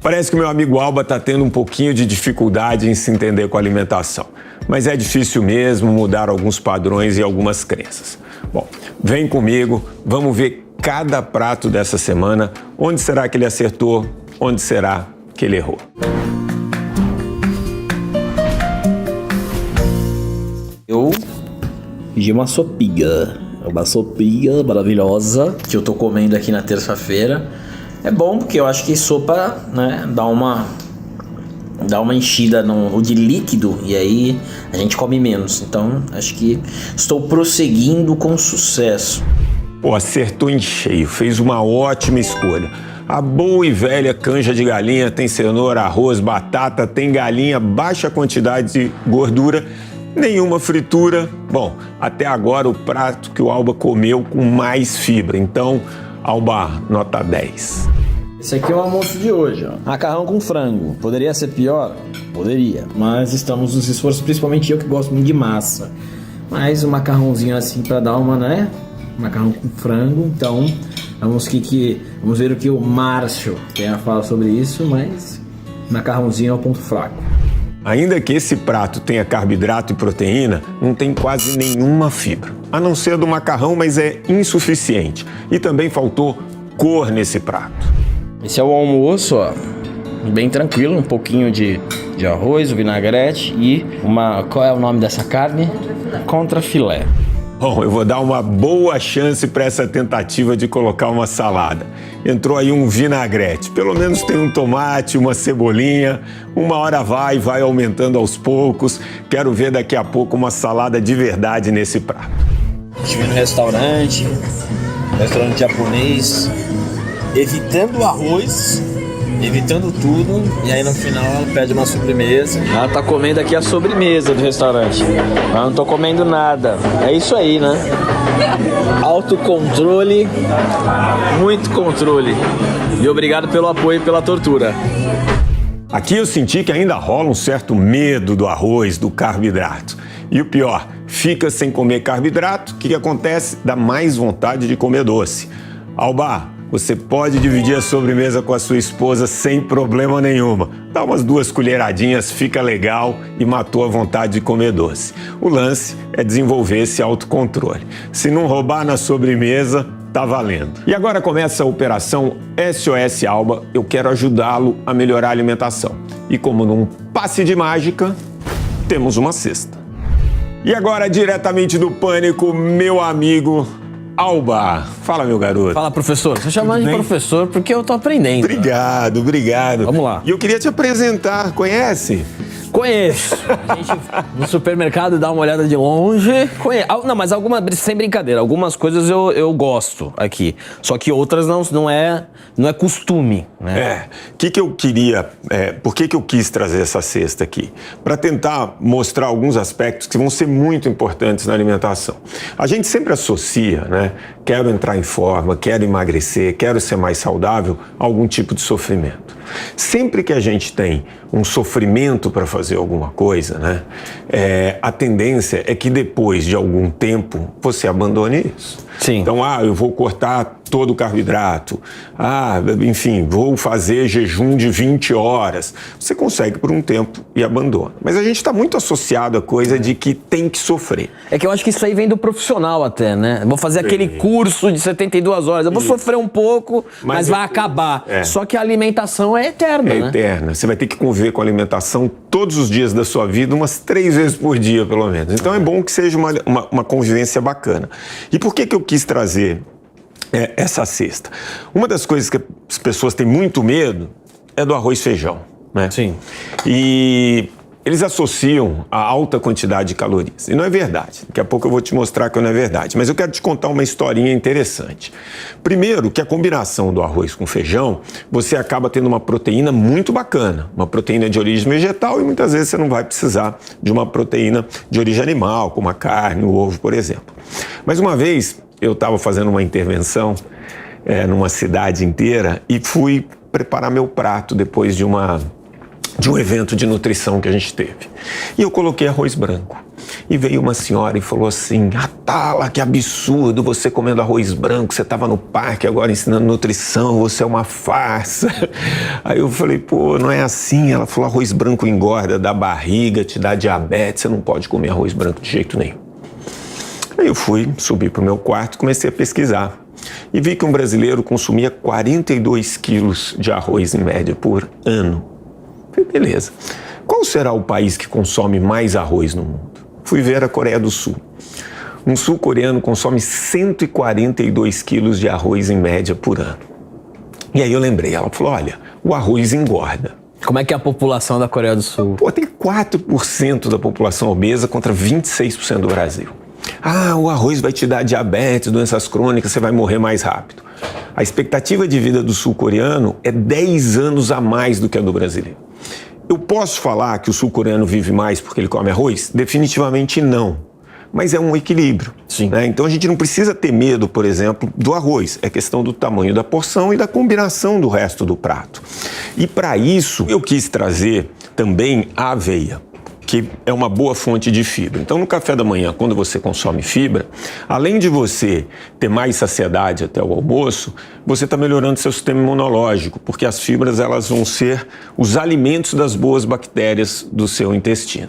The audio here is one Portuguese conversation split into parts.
Parece que o meu amigo Alba está tendo um pouquinho de dificuldade em se entender com a alimentação. Mas é difícil mesmo mudar alguns padrões e algumas crenças. Bom, vem comigo, vamos ver cada prato dessa semana. Onde será que ele acertou? Onde será que ele errou? Eu pedi uma sopinha maravilhosa que eu tô comendo aqui na terça-feira. É bom porque eu acho que sopa, né, dá uma enchida no de líquido e aí a gente come menos. Então acho que estou prosseguindo com sucesso. Pô, acertou em cheio, fez uma ótima escolha. A boa e velha canja de galinha tem cenoura, arroz, batata, tem galinha, baixa quantidade de gordura, nenhuma fritura. Bom, até agora o prato que o Alba comeu com mais fibra. Então, Alba, nota 10. Esse aqui é o almoço de hoje, ó. Macarrão com frango. Poderia ser pior? Poderia. Mas estamos nos esforços, principalmente eu que gosto muito de massa. Mas um macarrãozinho assim pra dar uma, né? Macarrão com frango. Então, vamos ver o que o Márcio tem a falar sobre isso, mas macarrãozinho é o ponto fraco. Ainda que esse prato tenha carboidrato e proteína, não tem quase nenhuma fibra. A não ser do macarrão, mas é insuficiente. E também faltou cor nesse prato. Esse é o almoço, ó, bem tranquilo, um pouquinho de arroz, o vinagrete e qual é o nome dessa carne? Contrafilé. Bom, eu vou dar uma boa chance para essa tentativa de colocar uma salada. Entrou aí um vinagrete, pelo menos tem um tomate, uma cebolinha, uma hora vai aumentando aos poucos. Quero ver daqui a pouco uma salada de verdade nesse prato. Estive no restaurante japonês, evitando o arroz, evitando tudo, e aí no final ela pede uma sobremesa. Ela tá comendo aqui a sobremesa do restaurante. Eu não tô comendo nada. É isso aí, né? Autocontrole, muito controle. E obrigado pelo apoio e pela tortura. Aqui eu senti que ainda rola um certo medo do arroz, do carboidrato. E o pior, fica sem comer carboidrato, o que acontece? Dá mais vontade de comer doce. Alba, você pode dividir a sobremesa com a sua esposa sem problema nenhuma. Dá umas 2 colheradinhas, fica legal e matou a vontade de comer doce. O lance é desenvolver esse autocontrole. Se não roubar na sobremesa, tá valendo. E agora começa a operação SOS Alba. Eu quero ajudá-lo a melhorar a alimentação. E como num passe de mágica, temos uma cesta. E agora, diretamente do Pânico, meu amigo Alba. Fala, meu garoto. Fala, professor. Você chama de professor porque eu tô aprendendo. Obrigado. Vamos lá. E eu queria te apresentar. Conhece? Conheço. A gente no supermercado dá uma olhada de longe. Não, mas sem brincadeira, algumas coisas eu gosto aqui. Só que outras não é costume, né? Que eu queria... por que eu quis trazer essa cesta aqui? Para tentar mostrar alguns aspectos que vão ser muito importantes na alimentação. A gente sempre associa, né? Quero entrar em forma, quero emagrecer, quero ser mais saudável, a algum tipo de sofrimento. Sempre que a gente tem um sofrimento para fazer alguma coisa, né? A tendência é que depois de algum tempo você abandone isso. Sim. Então, eu vou cortar todo o carboidrato. Enfim, vou fazer jejum de 20 horas. Você consegue por um tempo e abandona. Mas a gente está muito associado à coisa de que tem que sofrer. É que eu acho que isso aí vem do profissional até, né? Vou fazer aquele curso de 72 horas. Eu vou sofrer um pouco, mas vai acabar. Só que a alimentação é eterna, né? Eterna. Você vai ter que conviver com a alimentação todos os dias da sua vida, umas 3 vezes por dia, pelo menos. Então é bom que seja uma convivência bacana. E por que eu quis trazer essa cesta? Uma das coisas que as pessoas têm muito medo é do arroz e feijão, né? Sim. E eles associam a alta quantidade de calorias. E não é verdade. Daqui a pouco eu vou te mostrar que não é verdade. Mas eu quero te contar uma historinha interessante. Primeiro, que a combinação do arroz com feijão, você acaba tendo uma proteína muito bacana. Uma proteína de origem vegetal e muitas vezes você não vai precisar de uma proteína de origem animal, como a carne, o ovo, por exemplo. Mas uma vez eu estava fazendo uma intervenção numa cidade inteira e fui preparar meu prato depois de uma de um evento de nutrição que a gente teve. E eu coloquei arroz branco. E veio uma senhora e falou assim: Atala, que absurdo você comendo arroz branco, você estava no parque agora ensinando nutrição, você é uma farsa. Aí eu falei: pô, não é assim. Ela falou: arroz branco engorda, dá barriga, te dá diabetes, você não pode comer arroz branco de jeito nenhum. Aí eu subi para o meu quarto e comecei a pesquisar. E vi que um brasileiro consumia 42 quilos de arroz em média por ano. Falei: beleza. Qual será o país que consome mais arroz no mundo? Fui ver a Coreia do Sul. Um sul-coreano consome 142 quilos de arroz em média por ano. E aí eu lembrei, ela falou: olha, o arroz engorda. Como é que é a população da Coreia do Sul? Pô, tem 4% da população obesa contra 26% do Brasil. Ah, o arroz vai te dar diabetes, doenças crônicas, você vai morrer mais rápido. A expectativa de vida do sul-coreano é 10 anos a mais do que a do brasileiro. Eu posso falar que o sul-coreano vive mais porque ele come arroz? Definitivamente não. Mas é um equilíbrio. Sim. Né? Então a gente não precisa ter medo, por exemplo, do arroz. É questão do tamanho da porção e da combinação do resto do prato. E para isso eu quis trazer também a aveia, que é uma boa fonte de fibra. Então, no café da manhã, quando você consome fibra, além de você ter mais saciedade até o almoço, você está melhorando seu sistema imunológico, porque as fibras elas vão ser os alimentos das boas bactérias do seu intestino.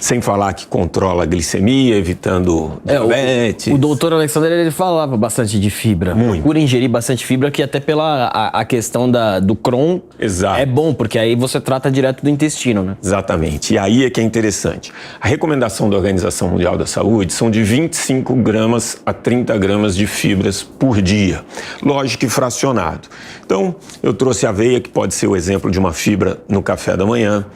Sem falar que controla a glicemia, evitando diabetes. O doutor Alexander, ele falava bastante de fibra. Muito. Procura ingerir bastante fibra, que até pela a questão do Crohn. Exato. É bom, porque aí você trata direto do intestino, né? Exatamente. E aí é que é interessante. A recomendação da Organização Mundial da Saúde são de 25 gramas a 30 gramas de fibras por dia. Lógico que fracionado. Então, eu trouxe aveia, que pode ser o exemplo de uma fibra no café da manhã.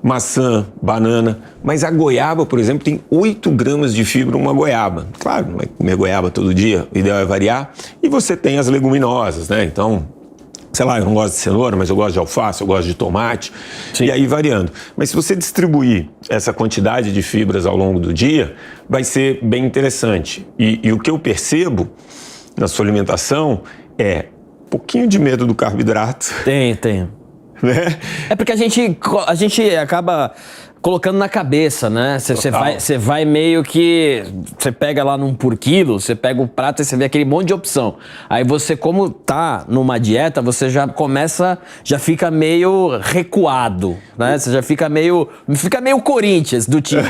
Maçã, banana, mas a goiaba, por exemplo, tem 8 gramas de fibra uma goiaba. Claro, não vai comer goiaba todo dia, o ideal é variar. E você tem as leguminosas, né? Então, sei lá, eu não gosto de cenoura, mas eu gosto de alface, eu gosto de tomate. Sim. E aí variando. Mas se você distribuir essa quantidade de fibras ao longo do dia, vai ser bem interessante. E o que eu percebo na sua alimentação é um pouquinho de medo do carboidrato. Tenho. Né? É porque a gente acaba colocando na cabeça, né? Você vai meio que... Você pega lá num por quilo, você pega o prato e você vê aquele monte de opção. Aí você, como tá numa dieta, você já fica meio recuado, né? Você já fica meio Corinthians do time.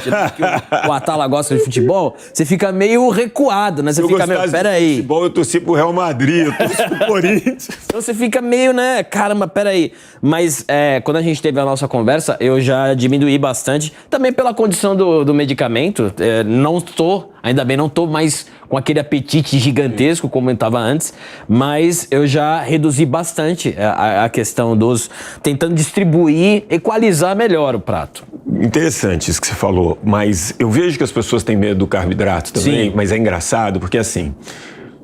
O Atala gosta de futebol, você fica meio recuado, né? Você fica meio, peraí. Futebol, eu torci pro Real Madrid, eu torci pro Corinthians. Então você fica meio, né? Caramba, peraí. Mas quando a gente teve a nossa conversa, eu já diminuí bastante, também pela condição do medicamento. Ainda bem, não estou mais com aquele apetite gigantesco como eu estava antes, mas eu já reduzi bastante a questão tentando distribuir, equalizar melhor o prato. Interessante isso que você falou, mas eu vejo que as pessoas têm medo do carboidrato também. Sim. Mas é engraçado porque assim,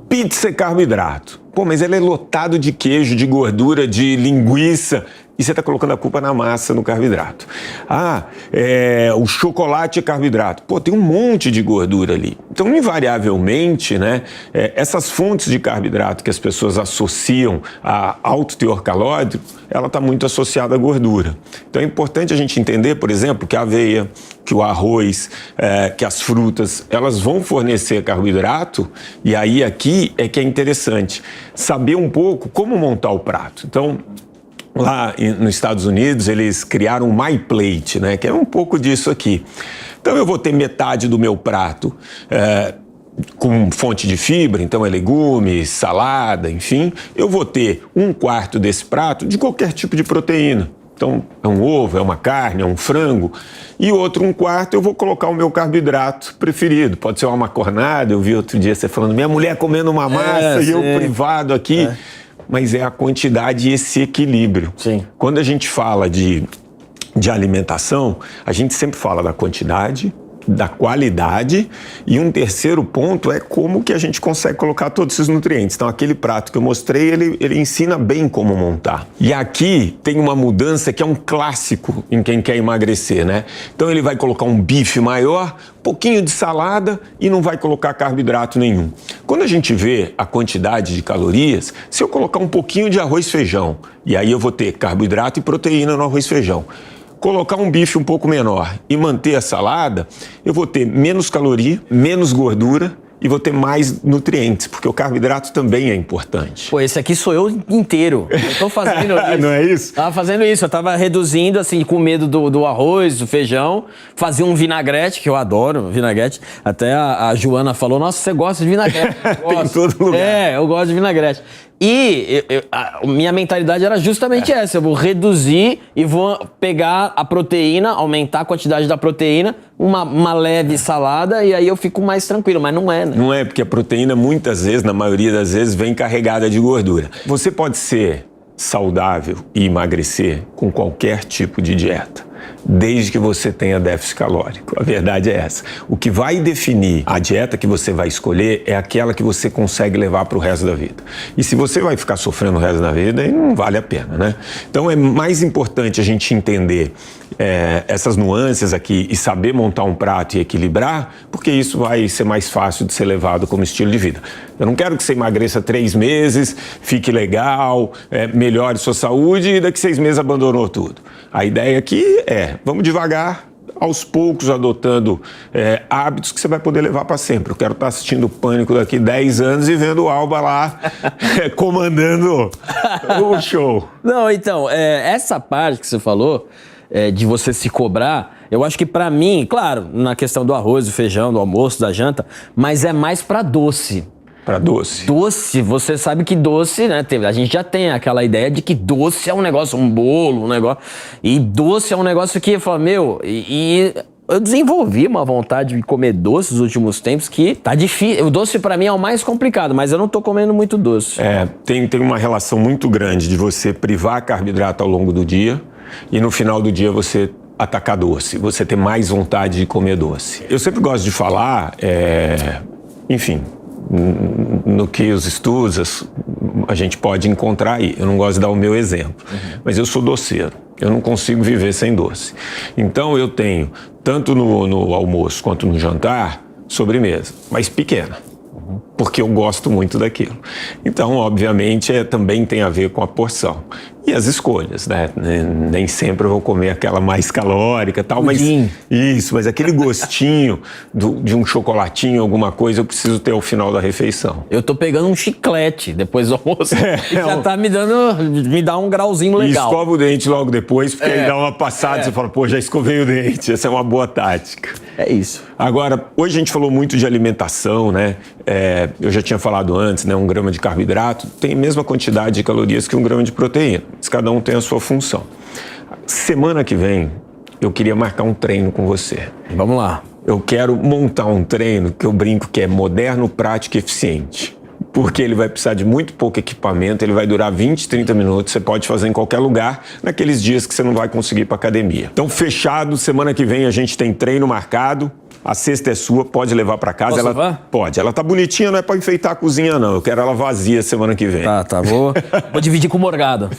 pizza é carboidrato. Pô, mas ele é lotado de queijo, de gordura, de linguiça. E você está colocando a culpa na massa, no carboidrato. O chocolate é carboidrato. Pô, tem um monte de gordura ali. Então, invariavelmente, né, essas fontes de carboidrato que as pessoas associam a alto teor calórico, ela está muito associada à gordura. Então, é importante a gente entender, por exemplo, que a aveia, que o arroz, que as frutas, elas vão fornecer carboidrato. E aí, aqui é que é interessante saber um pouco como montar o prato. Então, lá nos Estados Unidos, eles criaram o My Plate, né? Que é um pouco disso aqui. Então, eu vou ter metade do meu prato com fonte de fibra, então é legumes, salada, enfim. Eu vou ter 1/4 desse prato de qualquer tipo de proteína. Então, é um ovo, é uma carne, é um frango. E outro 1/4 eu vou colocar o meu carboidrato preferido. Pode ser uma macarnada, eu vi outro dia você falando, minha mulher comendo uma massa e eu privado aqui. Mas é a quantidade e esse equilíbrio. Sim. Quando a gente fala de alimentação, a gente sempre fala da quantidade, da qualidade, e um terceiro ponto é como que a gente consegue colocar todos esses nutrientes. Então, aquele prato que eu mostrei, ele ensina bem como montar. E aqui tem uma mudança que é um clássico em quem quer emagrecer, né? Então, ele vai colocar um bife maior, pouquinho de salada e não vai colocar carboidrato nenhum. Quando a gente vê a quantidade de calorias, se eu colocar um pouquinho de arroz e feijão, e aí eu vou ter carboidrato e proteína no arroz e feijão, colocar um bife um pouco menor e manter a salada, eu vou ter menos caloria, menos gordura e vou ter mais nutrientes, porque o carboidrato também é importante. Pô, esse aqui sou eu inteiro. Eu tô fazendo isso. Não é isso? Tava fazendo isso, eu tava reduzindo, assim, com medo do arroz, do feijão, fazia um vinagrete, que eu adoro vinagrete. Até a Joana falou, nossa, você gosta de vinagrete. Tem em todo lugar. É, eu gosto de vinagrete. E a minha mentalidade era justamente essa, eu vou reduzir e vou pegar a proteína, aumentar a quantidade da proteína, uma leve salada e aí eu fico mais tranquilo, mas não é, né? Não é, porque a proteína muitas vezes, na maioria das vezes, vem carregada de gordura. Você pode ser saudável e emagrecer com qualquer tipo de dieta, desde que você tenha déficit calórico. A verdade é essa. O que vai definir a dieta que você vai escolher é aquela que você consegue levar para o resto da vida. E se você vai ficar sofrendo o resto da vida, aí não vale a pena, né? Então é mais importante a gente entender essas nuances aqui e saber montar um prato e equilibrar, porque isso vai ser mais fácil de ser levado como estilo de vida. Eu não quero que você emagreça 3 meses, fique legal, melhore sua saúde e daqui 6 meses abandonou tudo. A ideia aqui vamos devagar, aos poucos adotando hábitos que você vai poder levar para sempre. Eu quero estar assistindo o Pânico daqui 10 anos e vendo o Alba lá comandando o show. Não, então, essa parte que você falou, de você se cobrar, eu acho que pra mim, claro, na questão do arroz, do feijão, do almoço, da janta, mas é mais pra doce. Para doce? Doce, você sabe que doce, né? A gente já tem aquela ideia de que doce é um negócio, um bolo, um negócio. E doce é um negócio que eu falo, meu, eu desenvolvi uma vontade de comer doce nos últimos tempos que tá difícil. O doce pra mim é o mais complicado, mas eu não tô comendo muito doce. Tem uma relação muito grande de você privar carboidrato ao longo do dia e no final do dia você atacar doce, você ter mais vontade de comer doce. Eu sempre gosto de falar, enfim, no que os estudos a gente pode encontrar aí. Eu não gosto de dar o meu exemplo, mas eu sou doceiro. Eu não consigo viver sem doce. Então eu tenho, tanto no almoço quanto no jantar, sobremesa, mas pequena, porque eu gosto muito daquilo. Então, obviamente, também tem a ver com a porção. E as escolhas, né? Nem sempre eu vou comer aquela mais calórica e tal, mas mas aquele gostinho de um chocolatinho, alguma coisa, eu preciso ter ao final da refeição. Eu tô pegando um chiclete depois do almoço, que já tá me dá um grauzinho legal. E escova o dente logo depois, porque aí dá uma passada e você fala, pô, já escovei o dente. Essa é uma boa tática. É isso. Agora, hoje a gente falou muito de alimentação, né? Eu já tinha falado antes, né? 1 grama de carboidrato tem a mesma quantidade de calorias que 1 grama de proteína. Mas cada um tem a sua função. Semana que vem, eu queria marcar um treino com você. Vamos lá. Eu quero montar um treino que eu brinco que é moderno, prático e eficiente. Porque ele vai precisar de muito pouco equipamento, ele vai durar 20, 30 minutos, você pode fazer em qualquer lugar, naqueles dias que você não vai conseguir ir para academia. Então, fechado, semana que vem a gente tem treino marcado, a cesta é sua, pode levar para casa. Posso levar? Pode, ela tá bonitinha, não é para enfeitar a cozinha não, eu quero ela vazia semana que vem. Tá, vou dividir com o Morgado.